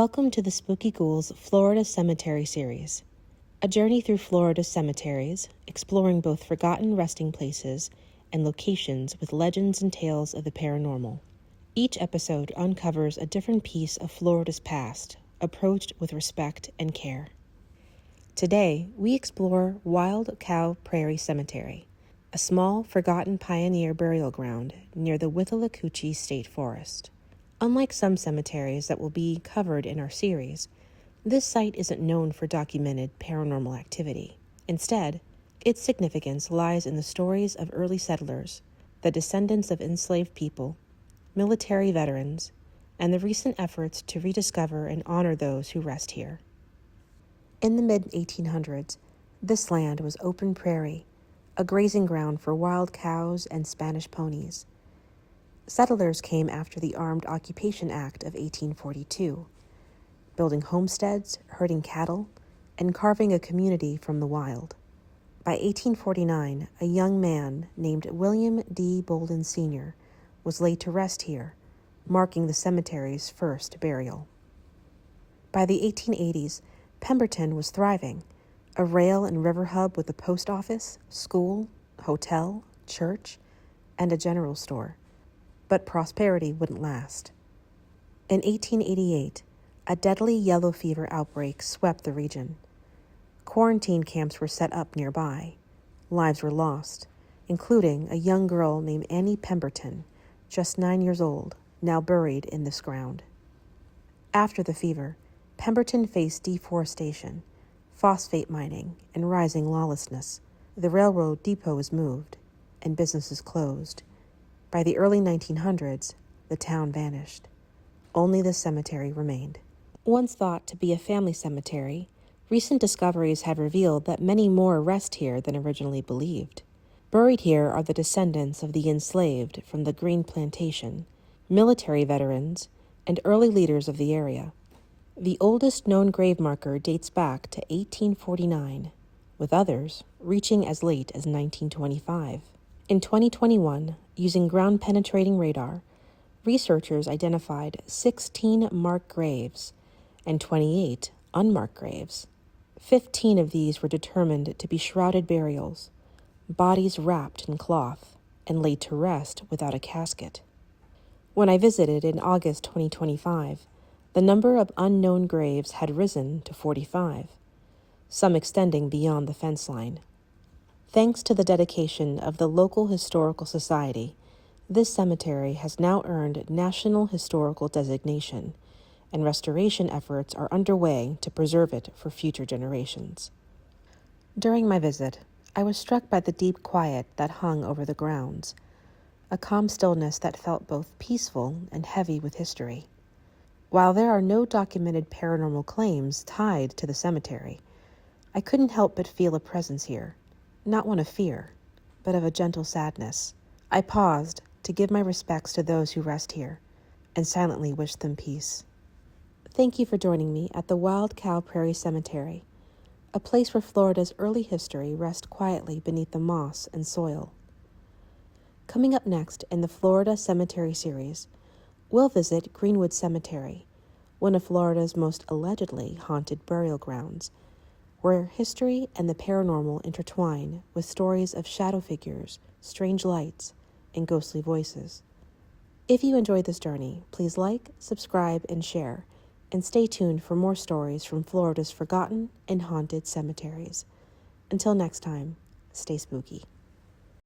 Welcome to the Spooky Ghouls Florida Cemetery series, a journey through Florida's cemeteries, exploring both forgotten resting places and locations with legends and tales of the paranormal. Each episode uncovers a different piece of Florida's past, approached with respect and care. Today, we explore Wild Cow Prairie Cemetery, a small, forgotten pioneer burial ground near the Withlacoochee State Forest. Unlike some cemeteries that will be covered in our series, this site isn't known for documented paranormal activity. Instead, its significance lies in the stories of early settlers, the descendants of enslaved people, military veterans, and the recent efforts to rediscover and honor those who rest here. In the mid-1800s, this land was open prairie, a grazing ground for wild cows and Spanish ponies. Settlers came after the Armed Occupation Act of 1842, building homesteads, herding cattle, and carving a community from the wild. By 1849, a young man named William D. Bolden Sr. was laid to rest here, marking the cemetery's first burial. By the 1880s, Pemberton was thriving, a rail and river hub with a post office, school, hotel, church, and a general store. But prosperity wouldn't last. In 1888, a deadly yellow fever outbreak swept the region. Quarantine camps were set up nearby. Lives were lost, including a young girl named Annie Pemberton, just 9 years old, now buried in this ground. After the fever, Pemberton faced deforestation, phosphate mining, and rising lawlessness. The railroad depot was moved, and businesses closed. By the early 1900s, the town vanished. Only the cemetery remained. Once thought to be a family cemetery, recent discoveries have revealed that many more rest here than originally believed. Buried here are the descendants of the enslaved from the Green Plantation, military veterans, and early leaders of the area. The oldest known grave marker dates back to 1849, with others reaching as late as 1925. In 2021, using ground-penetrating radar, researchers identified 16 marked graves and 28 unmarked graves. 15 of these were determined to be shrouded burials, bodies wrapped in cloth and laid to rest without a casket. When I visited in August 2025, the number of unknown graves had risen to 45, some extending beyond the fence line. Thanks to the dedication of the local historical society, this cemetery has now earned National Historical designation, and restoration efforts are underway to preserve it for future generations. During my visit, I was struck by the deep quiet that hung over the grounds, a calm stillness that felt both peaceful and heavy with history. While there are no documented paranormal claims tied to the cemetery, I couldn't help but feel a presence here, not one of fear, but of a gentle sadness. I paused to give my respects to those who rest here, and silently wished them peace. Thank you for joining me at the Wild Cow Prairie Cemetery, a place where Florida's early history rests quietly beneath the moss and soil. Coming up next in the Florida Cemetery series, we'll visit Greenwood Cemetery, one of Florida's most allegedly haunted burial grounds, where history and the paranormal intertwine with stories of shadow figures, strange lights, and ghostly voices. If you enjoyed this journey, please like, subscribe, and share, and stay tuned for more stories from Florida's forgotten and haunted cemeteries. Until next time, stay spooky.